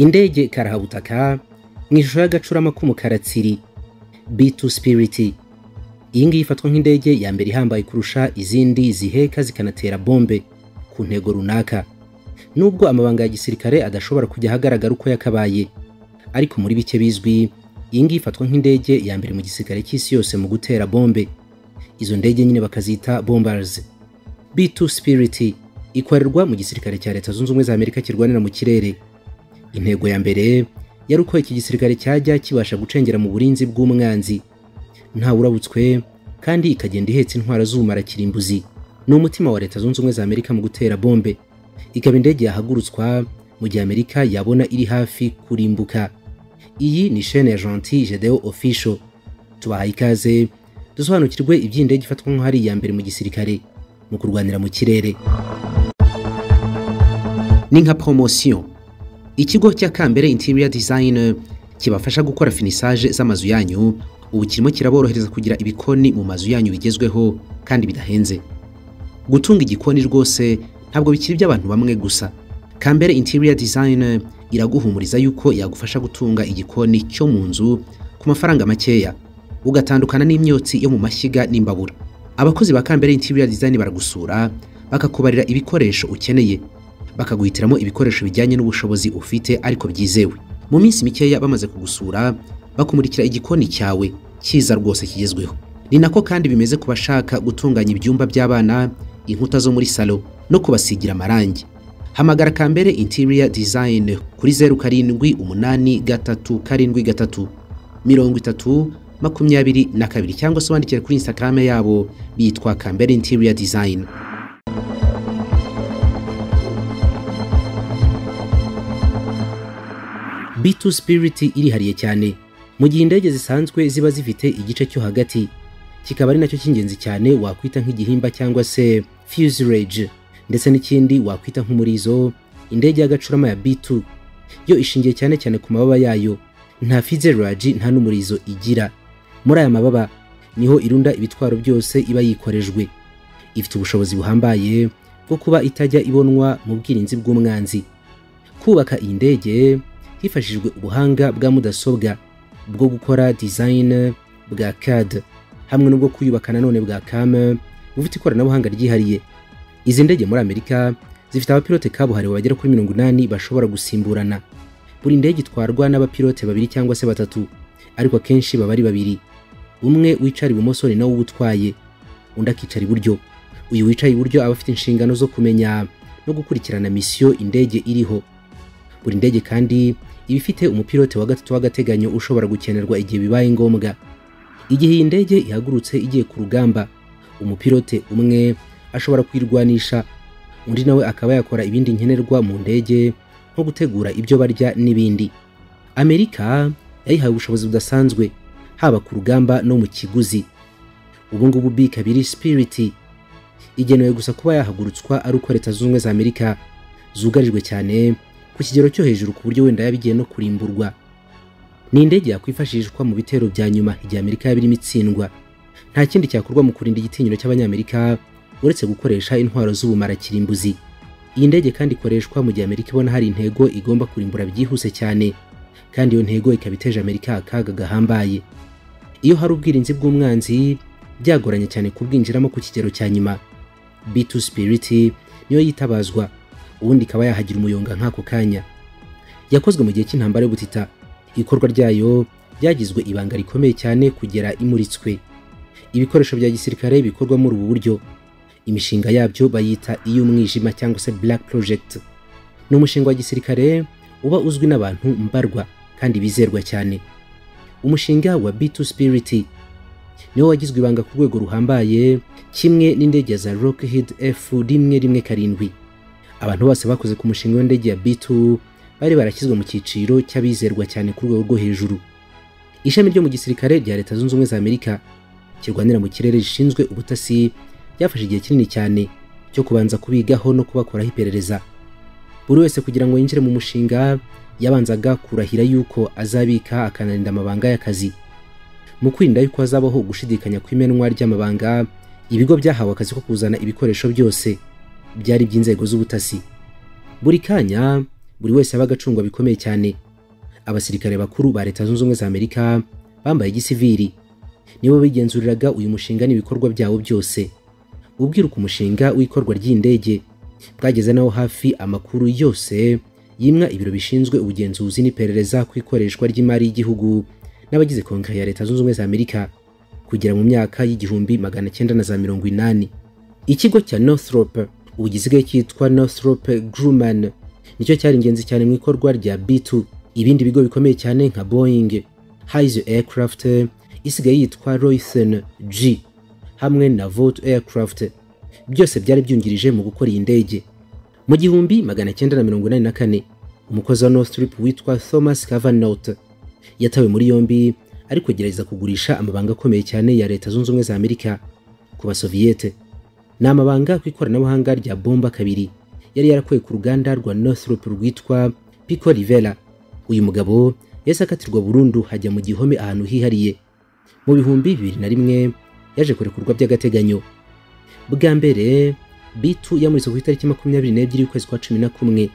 Indege karahabutaka mw'ishusho y'agacurama k'umukaratsiri B2 Sprit. Iyi ngiyi ifatwa nk'indege ya mbere ihambaye kurusha izindi Ziheka zikanatera bombe ku ntego runaka. Nubwo amabanga ya gisirikare adashobora kujya ahagaragara uko yakabaye, ariko muri bike bizwi iyi ngiyi ifatwa nk'indege ya mbere mu gisirikare cy'isi yose mu gutera bombe. Izo ndege nyine bakazita bombers. B2 Sprit ikorerwa mu gisirikare cya Leta Zunze Ubumwe za Amerika kirwanira mu kirere. Intego ya mbere yari uko iki gisirikare cyajya kibasha gucengera mu burinzi bw'umwanzi nta urabutswe, kandi ikagenda ihetse intwara z'ubumara Kirimbuzi. Ni umutima wa Leta Zunze Ubumwe za Amerika mu gutera bombe. Ikaba indege yahagurutswa mu gihe Amerika yabona iri hafi kurimbuka. Iyi ni chaîne ya Gentil Gedeo Official. Tubahaye ikaze dusobanukirwe iby'indege ifatwa nk'aho ari iya mbere mu gisirikare mu kurwanira mu kirere. Ni nka promotion. Ikigo cya Mbere Interior Design kibafasha gukora finissage z'amazu yanyu, ubu kirimo kiraborohereza kugira ibikoni mu mazu yanyu bigezweho kandi bidahenze. Gutunga igikoni rwose ntabwo bikiri by'abantu bamwe gusa. Mbere Interior Design iraguhumuriza yuko yagufasha gutunga igikoni cyo mu nzu ku mafaranga makeya, ugatandukana n'imyotsi yo mu mashyiga n'imbabura. Abakozi ba Mbere Interior Design baragusura, bakakubarira ibikoresho ukeneye, bakaguhitiramo ibikoresho bijyanye n'ubushobozi ufite ariko byizewe. Mu minsi mikeya bamaze kugusura, bakumurikira igikoni cyawe cyiza rwose kigezweho. Ni nako kandi bimeze ku bashaka gutunganya ibyumba by'abana, inkuta zo muri salo no kubasigira amarangi. Hamagara Mbere Interior Design kuri 0787733022 cyangwa se wandikire kuri Instagram yabo bitwa Mbere Interior Design. B2 Sprit irihariye cyane mu gihe indege zisanzwe ziba zifite igice cyo hagati, kikaba ari nacyo cy'ingenzi cyane wakwita nk'igihimba cyangwa se fuselage, ndetse n'ikindi wakwita nk'umurizo. Indege y'agacurama ya B2 yo ishingiye cyane cyane ku mababa yayo, nta fuselage nta n'umurizo igira. Muri aya mababa niho irunda ibitwaro byose iba yikorejwe. Ifite ubushobozi buhambaye bwo kuba itajya ibonwa mu bwirinzi bw'umwanzi. Kubaka iyi ndege hifashishijwe ubuhanga bwa mudasobwa bwo gukora design bwa CAD hamwe n'ubwo kuyubaka nanone bwa CAM bufite ikoranabuhanga ryihariye. Izi ndege muri Amerika zifite abapilote kabuhariwe bagera kuri 80 bashobora gusimburana. Buri ndege itwarwa n'abapilote babiri cyangwa se batatu, ariko akenshi baba ari babiri. Umwe wicara ibumoso ni nawe ubutwaye, undi akicara iburyo. Uyu wicaye iburyo aba afite inshingano zo kumenya no gukurikirana misiyo indege iriho. Buri ndege kandi iba ifite umupilote wa gatatu w'agateganyo ushobora gukenerwa igihe bibaye ngombwa. Igihe iyi ndege ihagurutse igiye ku rugamba, umupilote umwe ashobora kwirwanisha, undi nawe akaba yakora ibindi nkenerwa mu ndege nko gutegura ibyo barya n'ibindi. Amerika yayihaye ubushobozi budasanzwe haba ku rugamba no mu kiguzi. Ubu ngubu B2 Sprit igenewe gusa kuba yahagurutswa ari uko Leta Zunze Ubumwe za Amerika zugarijwe cyane ku kigero cyo hejuru ku buryo wenda yabigiye no kurimburwa. Ni indege yakwifashishwa mu bitero bya nyuma igihe Amerika yabirimo itsindwa. Nta kindi cyakorwa mu kurinda igitinyiro cy'abanyamerika uretse gukoresha intwaro z'ubumara Kirimbuzi. Iyi ndege kandi ikoreshwa mu gihe Amerika ibona hari intego igomba kurimbura byihuse cyane, kandi iyo ntego ikaba iteje Amerika akaga gahambaye. Iyo hari ubwirinzi bw'umwanzi byagoranye cyane kubwinjiramo ku kigero cya nyuma, B2 Sprit niyo yitabazwa, ubundi ikaba yahagira umuyonga nk'ako kanya. Yakozwe mu gihe cy'intambara y'ubutita. Ikorwa ryayo byagizwe ibanga rikomeye cyane kugera imuritswe. Ibikoresho bya gisirikare bikorwa muri ubu buryo. Imishinga yabyo bayita iy'umwijima cyangwa se Black Project. Ni umushinga wa gisirikare uba uzwi n'abantu mbarwa kandi bizerwa cyane. Umushinga wa B2 Sprit niwo wagizwe ibanga ku rwego ruhambaye, kimwe n'indege za Lockheed F117. Abantu bose bakoze ku mushinga w'indege ya B2 bari barakizwe mu cyiciro cy'abizerwa cyane ku rwego rwo hejuru. Ishami ryo mu gisirikare rya Leta Zunze Ubumwe za Amerika kirwanira mu kirere rishinzwe ubutasi byafashe igihe kinini cyane cyo kubanza kubigaho no kubakoraho iperereza. Buri wese kugira ngo yinjire mu mushinga yabanzaga kurahira yuko azabika akanarinda amabanga y'akazi. Mu kwirinda yuko hazabaho gushidikanya kw'imenwa ry'amabanga, ibigo byahawe akazi ko kuzana ibikoresho byose byari by'inzego z'ubutasi. Buri kanya buri wese yabaga acungwa bikomeye cyane. Abasirikare bakuru ba Leta Zunze Ubumwe za Amerika bambaye igisivili nibo bigenzuriraga uyu mushinga n'ibikorwa byawo byose. Ubwiruka umushinga w'ikorwa ry'indege bwageze naho hafi amakuru yose yimwa ibiro bishinzwe ubugenzuzi n'iperereza ku ikoreshwa ry'imari y'igihugu n'abagize Kongere ya Leta Zunze Ubumwe za Amerika kugera mu myaka y'igihumbi 1980. Ikigo cya Northrop ubu gisigaye cyitwa Northrop Grumman nicyo cyari ingenzi cyane mu ikorwa rya B2. Ibindi bigo bikomeye cyane nka Boeing, Haize Aircraft isigaye yitwa Raytheon G hamwe na Vought Aircraft byose byari byungirije mu gukora iyi ndege. Mu gihumbi 1984 umukozi wa Northrop witwa Thomas Cavanaugh yatawe muri yombi ari kugerageza kugurisha amabanga akomeye cyane ya Leta Zunze Ubumwe za Amerika ku Basoviyete. Ni amabanga ku ikoranabuhanga rya bomba kabiri yari yarakuye ku ruganda rwa Northrop rwitwa Pico Rivera. Uyu mugabo yahise akatirwa burundu hajya mu gihome ahantu hihariye. Mu bihumbi 2001 yaje kurekurwa by'agateganyo. Bwa mbere B2 yamuritse ku itariki 22 y'ukwezi kwa 11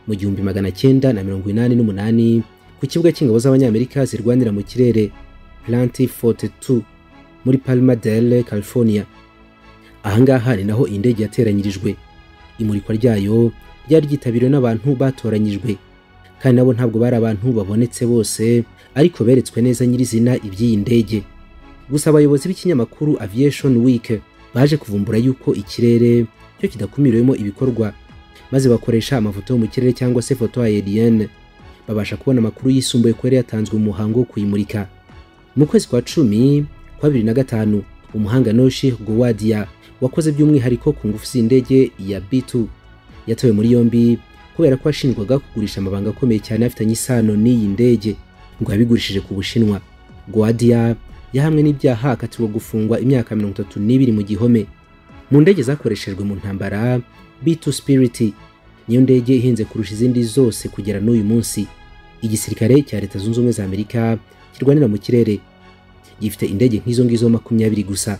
mu gihumbi 1988 ku kibuga cy'ingabo z'abanyamerika zirwanira mu kirere Plant 42 muri Palma del California. Ahangaha ni naho indege yateranyirijwe. Imurikwa ryayo ryari ryitabiriwe n'abantu batoranyijwe, kandi nabo ntabwo bari abantu babonetse bose, ariko beretswe neza nyirizina iby'iyi ndege. Gusa abayobozi b'ikinyamakuru Aviation Week baje kuvumbura yuko ikirere cyo kidakumiriwemo ibikorwa, maze bakoresha amafoto yo mu kirere cyangwa se foto aérienne babasha kubona amakuru yisumbuye ko yari yatanzwe mu muhango wo kuyimurika. Mu kwezi kwa 10 kwa 2005 umuhanga Noshi Gowadia wakoze by'umwihariko ku ngufu z'indege ya B2 yatawe muri yombi kubera ko ashinjwaga kugurisha amabanga akomeye cyane afitanye isano n'iyi ndege ngo yabigurishije ku Bushinwa. Gowadia yahamwe n'ibyaha akatirwa gufungwa imyaka 32 mu gihome. Mu ndege zakoreshejwe mu ntambara, B2 Sprit niyo ndege ihenze kurusha izindi zose kugera n'uyu munsi. Igisirikare cya Leta Zunze Ubumwe za Amerika kirwanira mu kirere gifite indege nk'izo ngizo 20 gusa.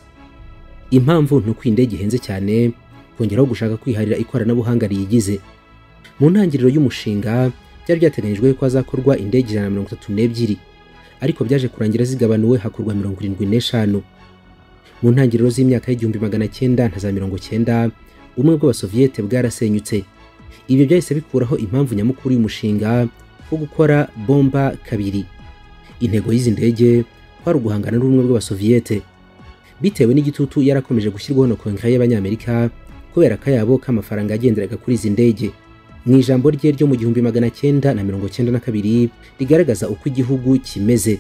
Impamvu nuko indege ihenze cyane kongeraho gushaka kwiharira ikoranabuhanga riyigize. Mu ntangiriro y'umushinga byari byateganyijwe ko azakorwa indege 132, ariko byaje kurangira zigabanuwe hakorwa 75. Mu ntangiriro z'imyaka y'igihumbi 1990 ubumwe bw'Abasoviyete bwarasenyutse. Ibyo byahise bikuraho impamvu nyamukuru y'umushinga wo gukora bomba kabiri. Intego y'izi ndege kwari uguhangana n'ubumwe bw'Abasoviyete. Bitewe n'igitutu yarakomeje gushyirwaho na Kongere y'Abanyamerika kubera akayabo k'amafaranga agenderaga kuri izi ndege. Mu ijambo rye ryo mu gihumbi 1992 rigaragaza uko igihugu kimeze,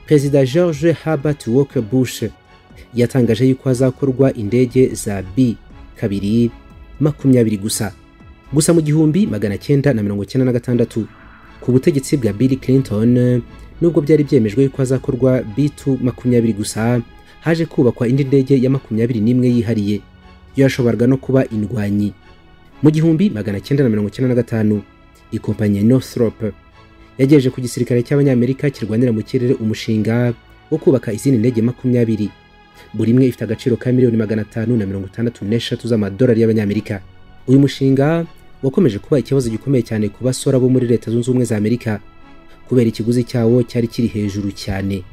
Perezida George Herbert Walker Bush yatangaje yuko hazakorwa indege za B2 20 gusa. Gusa mu gihumbi 1996 ku butegetsi bwa Bill Clinton, nubwo byari byemejwe yuko hazakorwa B2 20 gusa, haje kubakwa indi ndege ya 21 yihariye yo yashoboraga no kuba indwanyi. Mu gihumbi 1995 ikompanyi ya Northrop yagejeje ku gisirikare cy'Abanyamerika kirwanira mu kirere umushinga wo kubaka izindi ndege 20, buri imwe ifite agaciro ka $563 z'amadolari y'Abanyamerika. Uyu mushinga wakomeje kuba ikibazo gikomeye cyane ku basora bo muri Leta Zunze Ubumwe za Amerika kubera ikiguzi cyawo cyari kiri hejuru cyane.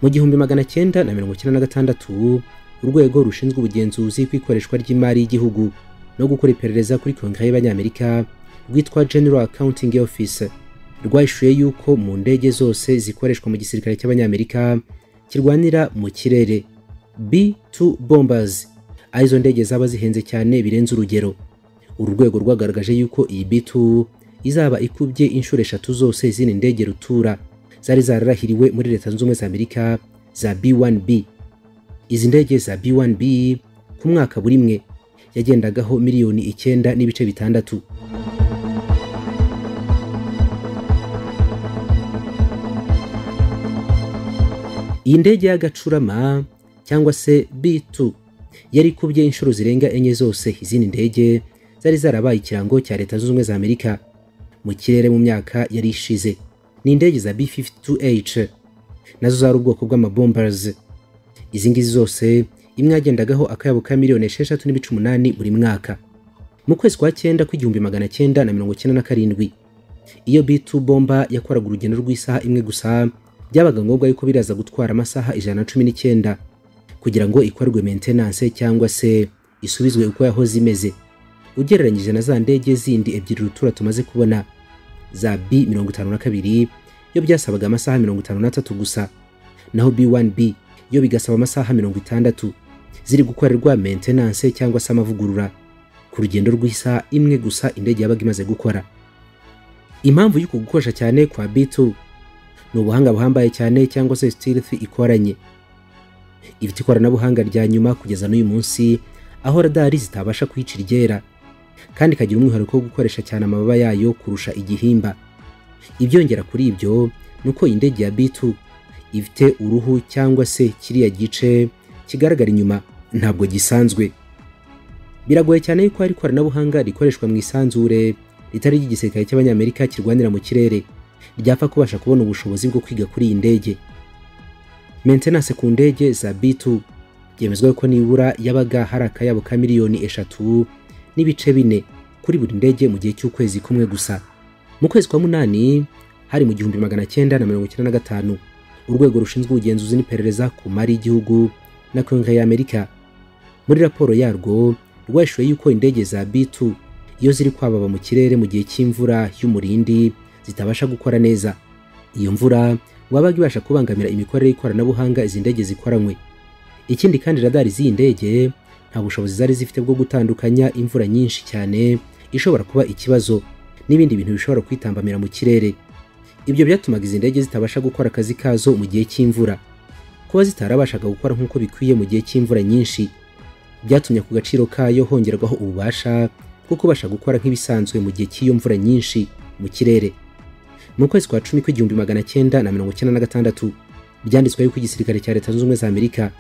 Mu gihumbi 1996 urwego rushinzwe ubugenzuzi kw'ikoreshwa ry'imari y'igihugu no gukora iperereza kuri Kongere y'Abanyamerika rwitwa General Accounting Office rwahishuye yuko mu ndege zose zikoreshwa mu gisirikare cy'Abanyamerika kirwanira mu kirere, B2 bombers arizo ndege zaba zihenze cyane birenze urugero. Uru rwego rwagaragaje yuko iyi B2 izaba ikubye inshuro 3 zose izindi ndege rutura zari zararahiriwe muri Leta Zunze Ubumwe za Amerika za B1B. Izi ndege za B1B ku mwaka buri imwe yagendagaho $9.6 million. Iyi ndege y'agacurama cyangwa se B2 yari kubye inshuro zirenga 4 zose izindi ndege zari zarabaye ikirango cya Leta Zunze Ubumwe za Amerika mu kirere mu myaka yari ishize. Ni indege za B-52H nazo zari ubwoko bw'amabombers. Izi ngizi zose imwe yagendagaho akayabo ka $6.8 million buri mwaka. Mu kwezi kwa 9 kw'igihumbi 1997 Iyo B2 bomba yakoraga urugendo rw'isaha imwe gusa, byabaga ngombwa yuko biraza gutwara amasaha 119 kugira ngo ikorwe maintenance cyangwa se isubizwe uko yahoze imeze, ugereranyije na za ndege zindi ebyiri rutura tumaze kubona za B52 yo byasabaga amasaha 53 gusa, naho B1B yo bigasaba amasaha 60 ziri gukorerwa maintenance cyangwa se amavugurura ku rugendo rw'isaha imwe gusa indege yabaga imaze gukora. Impamvu y'uko gukoresha cyane kwa B2 ni ubuhanga buhambaye cyane cyangwa se stealth ikoranye. Ifite ikoranabuhanga rya nyuma kugeza n'uyu munsi, aho radari zitabasha kwicira iryera, kandi ikagira umwihariko wo gukoresha cyane amababa yayo kurusha igihimba. Ibyongera kuri ibyo nuko indege ya B2 ifite uruhu cyangwa se kiriya gice kigaragara inyuma ntabwo gisanzwe. Biragoye cyane yuko ari ikoranabuhanga rikoreshwa mu isanzure ritari igisirikare cy'Abanyamerika kirwanira mu kirere ryapfa kubasha kubona ubushobozi bwo kwiga kuri iyi ndege. Maintenance ku ndege za B2 byemezwa ko nibura yabaga hari akayabo ka miliyoni 3.4 kuri buri ndege mu gihe cy'ukwezi kumwe gusa. Mu kwezi kwa munani hari mu 1995 urwego rushinzwe ubugenzuzi n'iperereza ku mari y'igihugu na Kongere y'Amerika muri raporo yarwo rwashoye yuko indege za B2 iyo ziri kwababa mu kirere mu gihe cy'imvura y'umurindi zitabasha gukora neza. Iyo mvura wabaga ibasha kubangamira imikorere y'ikoranabuhanga izi ndege zikoranywe. Ikindi kandi radari z'iyi ndege nta bushobozi zari zifite bwo gutandukanya imvura nyinshi cyane ishobora kuba ikibazo n'ibindi bintu bishobora kwitambamira mu kirere. Ibyo byatumaga izi ndege zitabasha gukora akazi kazo mu gihe cy'imvura. Kuba zitarabashaga gukora nk'uko bikwiye mu gihe cy'imvura nyinshi byatumye ku gaciro kayo hongerwaho ububasha bwo kubasha gukora nk'ibisanzwe mu gihe cy'iyo mvura nyinshi mu kirere. Mu kwezi kwa 10 1996 byanditswe yuko igisirikare cya Leta Zunze Ubumwe za Amerika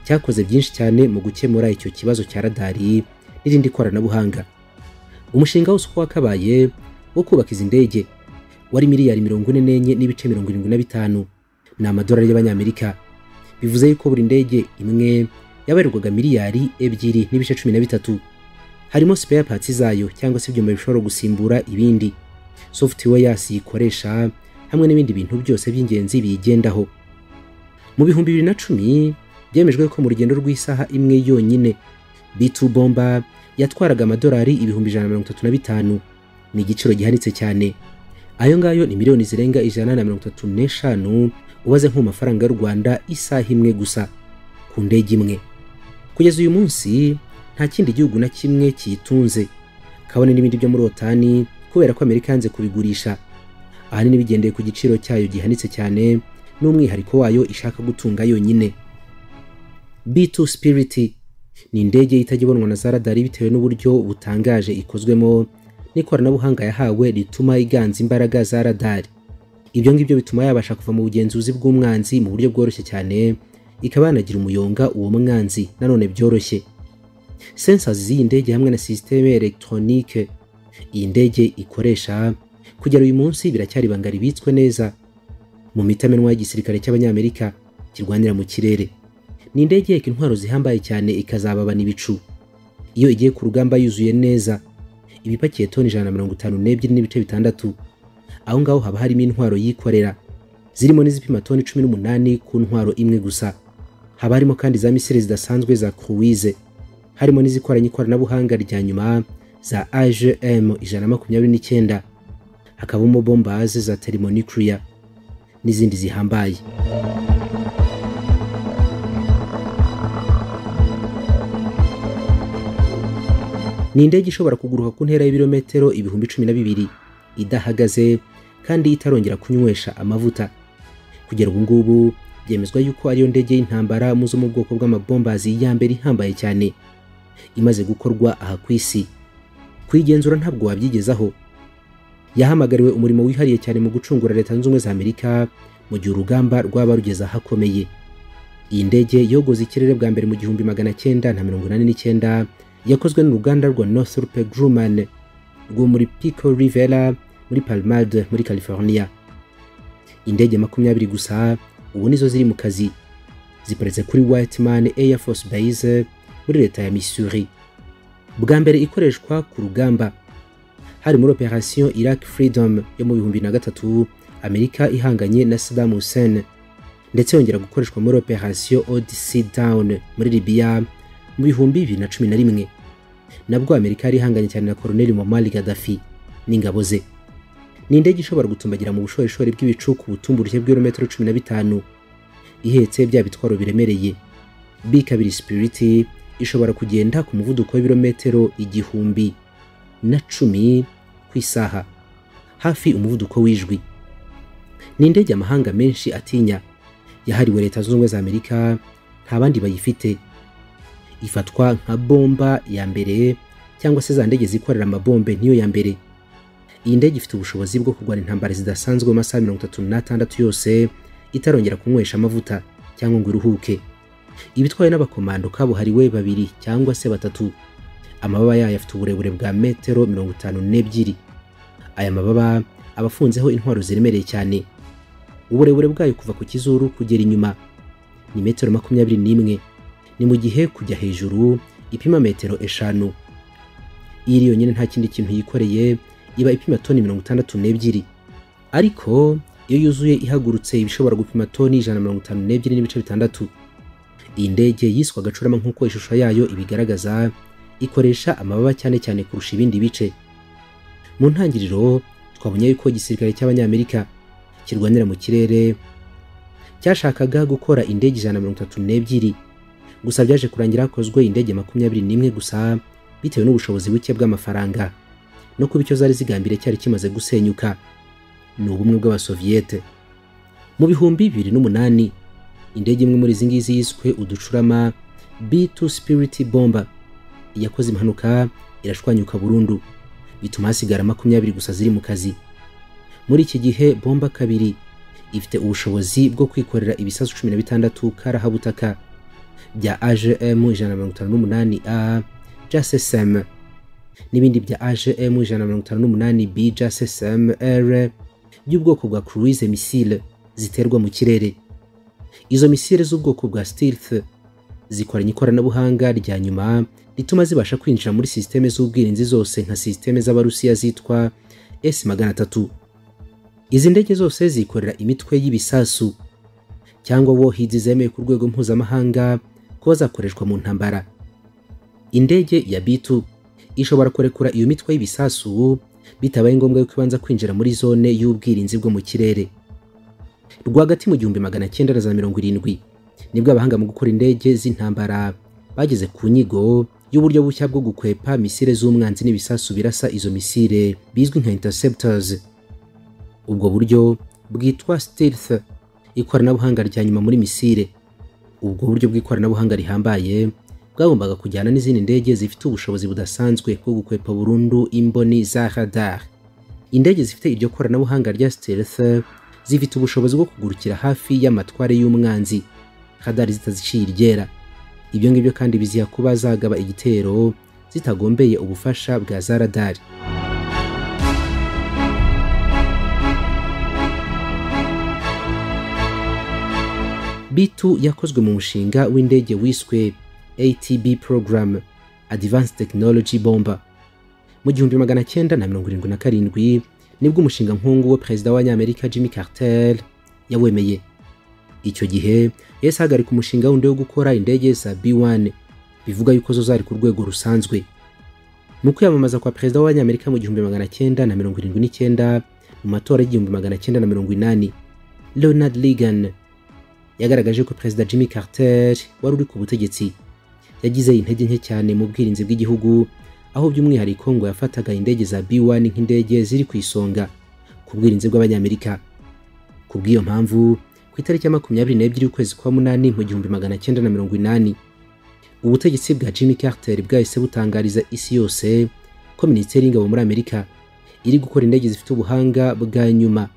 cyakoze byinshi cyane mu gukemura icyo kibazo cya radari n'irindi koranabuhanga. Umushinga wose uko wakabaye wo kubaka izi ndege wari miliyari 44.75 n'amadolari y'Abanyamerika. Bivuze yuko buri ndege imwe yabarirwaga miliyari 2.13. Harimo spare parts zayo cyangwa se ibyuma bishobora gusimbura ibindi, software yikoresha hamwe n'ibindi bintu byose by'ingenzi biyigendaho. Mu 2010 byemejwe ko mu rugendo rw'isaha imwe yonyine B2 bomba yatwaraga amadolari 135,000. Ni igiciro gihanitse cyane. Ayo ngayo ni miliyoni zirenga 135 ubaze nko mafaranga y'u Rwanda isaha imwe gusa ku ndege imwe. Kugeza uyu munsi nta kindi gihugu na kimwe kiyitunze, kabone n'ibindi byo muri otani, kubera ko Amerika yanze kubigurisha, ahanini bigendeye ku giciro cyayo gihanitse cyane n'umwihariko wayo ishaka gutunga yonyine. B2 Sprit ni indege itajya ibonwa na za radari bitewe n'uburyo butangaje ikozwemo n'ikoranabuhanga yahawe rituma iganza imbaraga za radari. Ibyo ngibyo bituma yabasha kuva mu bugenzuzi bw'umwanzi mu buryo bworoshye cyane, ikaba yanagira umuyonga uwo mwanzi nanone byoroshye. Sensors z'iyi ndege hamwe na systeme electronique iyi ndege ikoresha kugera uyu munsi biracyari banga ribitswe neza mu mitamenwa y'igisirikare cy'Abanyamerika kirwanira mu kirere. Ni indege yeka intwaro zihambaye cyane ikazababana ibicu. Iyo igiye ku rugamba yuzuye neza ibipakiye toni 152.6, aho ngaho haba harimo intwaro yikorera zirimo n'izipima toni 18 ku ntwaro imwe gusa. Haba harimo kandi za misile zidasanzwe za cruise, harimo n'izikoranye ikoranabuhanga rya nyuma za AGM 129, hakabamo bombas za thermonuclear n'izindi zihambaye. Ni indege ishobora kuguruka ku ntera y'ibirometero 12,000 idahagaze kandi itarongera kunywesha amavuta. Kugera ubu ngubu byemezwa yuko ariyo ndege y'intambara muzo mu bwoko bw'amabombazi ya mbere ihambaye cyane imaze gukorwa aha ku isi. Kwigenzura ntabwo wabyigezaho. Yahamagariwe umurimo wihariye cyane mu gucungura Leta Zunze Ubumwe za Amerika mu gihe urugamba rwaba rugeze ahakomeye. Iyi ndege yogoza ikirere bwa mbere mu 1989 yakozwe n'uruganda rwa Northrop Grumman rwo muri Pico Rivera muri Palmade muri California. Indege 20 gusa ubu nizo ziri mu kazi, ziparetse kuri Whiteman Air Force Base muri Leta ya Missouri. Bwa mbere ikoreshwa ku rugamba hari muri operation Iraq Freedom yo mu 2003 Amerika ihanganye na Saddam Hussein, ndetse yongera gukoreshwa muri operation Odyssey Down muri Libya mu 2011 nabwo Amerika yari ihanganye cyane na Colonel Muammar Gaddafi n'ingabo ze. Ni indege ishobora gutumbagira mu bushorishori bw'ibicu ku butumburuke bw'ibirometero 15 ihetse bya bitwaro biremereye. B2 Sprit ishobora kugenda ku muvuduko w'ibirometero 1010 ku isaha, hafi umuvuduko w'ijwi. Ni indege amahanga menshi atinya, yahariwe Leta Zunze Ubumwe za Amerika, nta bandi bayifite. Ifatwa nka bomba ya mbere cyangwa se za ndege zikorera amabombe niyo ya mbere. Iyi ndege ifite ubushobozi bwo kurwana intambara zidasanzwe mu masaha 36 yose itarongera kunywesha amavuta cyangwa ngo iruhuke. Ibitwaye n'abakomando kabuhariwe 2 cyangwa se 3. Amababa yayo afite uburebure bwa metero 52. Aya mababa abafunzeho intwaro ziremereye cyane. Uburebure bwayo kuva ku kizuru kugera inyuma ni metero 21, ni mu gihe kujya hejuru ipima metero 5. Iri yonyine nta kindi kintu yikoreye iba ipima toni 62, ariko iyo yuzuye ihagurutse ibishobora gupima toni 152.6. Iyi ndege yiswa agacurama nk'uko ishusho yayo ibigaragaza, ikoresha amababa cyane cyane kurusha ibindi bice. Mu ntangiriro twabonye yuko igisirikare cy'Abanyamerika kirwanira mu kirere cyashakaga gukora indege 132, gusa byaje kurangira hakozwe indege 21 gusa bitewe n'ubushobozi buke bw'amafaranga no kuba icyo zari zigambire cyari kimaze gusenyuka. Ni ubumwe bw'Abasoviete. Mu 2008 indege imwe muri zingizi yiswe uducurama B2 Sprit bomba yakoze impanuka irashwanyuka burundu, bituma hasigara 20 gusa ziri mu kazi. Muri iki gihe bomba kabiri ifite ubushobozi bwo kwikorera ibisasu 16 karahabutaka bya AGM 158A JASSM n'ibindi bya AGM 158B JASSM-R by'ubwoko bwa cruise missile ziterwa mu kirere. Izo misile z'ubwoko bwa stealth zikoranye ikoranabuhanga rya nyuma rituma zibasha kwinjira muri systeme z'ubwirinzi zose nka systeme z'Abarusiya zitwa S-300. Izi ndege zose zikorera imitwe y'ibisasu cyangwa warheads zemewe ku rwego mpuzamahanga kuba zakoreshwa mu ntambara. Indege ya B2 ishobora kurekura iyo mitwe y'ibisasu bitabaye ngombwa yuko ibanza kwinjira muri zone y'ubwirinzi bwo mu kirere. Rwagati mu 1970 nibwo abahanga mu gukora indege z'intambara bageze ku nyigo y'uburyo bushya bwo gukwepa misile z'umwanzi n'ibisasu birasa izo misile bizwi nka interceptors. Ubwo buryo bwitwa stealth, ikoranabuhanga rya nyuma muri misile. Ubwo buryo bw'ikoranabuhanga rihambaye bwagombaga kujyana n'izindi ndege zifite ubushobozi budasanzwe bwo gukwepa burundu imboni za radar. Indege zifite iryo koranabuhanga rya stealth zifite ubushobozi bwo kugurukira hafi y'amatware y'umwanzi, radar zitaziciye iryera. Ibyo ngibyo kandi biziha kuba zagaba igitero zitagombeye ubufasha bwa za radar. B2 yakozwe mu mushinga w'indege wiswe ATB program, Advanced Technology Bomber. Mu 1977 nibwo umushinga nkungu wa Perezida w'Abanyamerika Jimmy Carter yawemeye. Icyo gihe yahise ahagarika umushinga wundi wo gukora indege za B1 bivuga yuko zo zari ku rwego rusanzwe. Mu kwiyamamaza kwa Perezida w'Abanyamerika mu 1979 mu matora y'1980, Ronald Reagan yagaragaje ko Perezida Jimmy Carter wari uri ku butegetsi yagize intege nke cyane mu bwirinzi bw'igihugu, aho by'umwihariko ngo yafataga indege za B1 nk'indege ziri ku isonga ku bwirinzi bw'Abanyamerika. Ku bw'iyo mpamvu ku itariki ya 22 y'ukwezi kwa 8 mu 1980 ubutegetsi bwa Jimmy Carter bwahise butangariza isi yose ko Minisiteri y'Ingabo muri Amerika iri gukora indege zifite ubuhanga bwa nyuma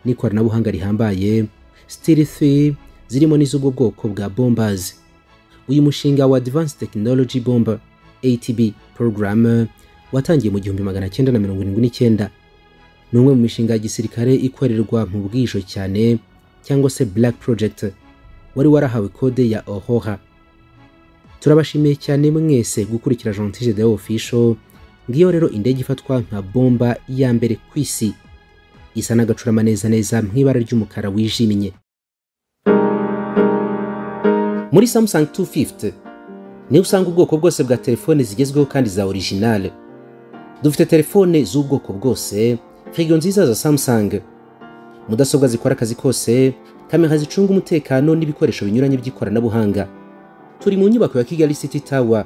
n'ikoranabuhanga rihambaye stealth zirimo n'iz'ubwo bwoko bwa bombers. Uyu mushinga wa Advanced Technology Bomber ATB program watangiye mu 1979. Ni umwe mu mishinga ya gisirikare ikorerwa mu bwisho cyane cyangwa se Black Project, wari warahawe kode ya Aurora. Turabashimiye cyane mwese gukurikira Gentil Official, Ngiyo rero indege ifatwa nka bomba ya mbere ku isi, isa n'agacurama neza neza mw'ibara ry'umukara wijimye. Muri Samsung 250 niho usanga ubwoko bwose bwa telefone zigezweho kandi za original. Dufite telefone z'ubwoko bwose, frigo nziza za Samsung, mudasobwa zikora akazi kose, kamera zicunga umutekano n'ibikoresho binyuranye by'ikoranabuhanga. Turi mu nyubako ya Kigali City Tower,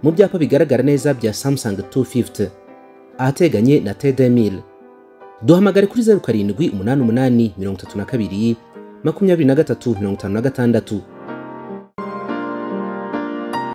mu byapa bigaragara neza bya Samsung 250 ahateganye na T2000. Duhamagare kuri 0788 32 23 56.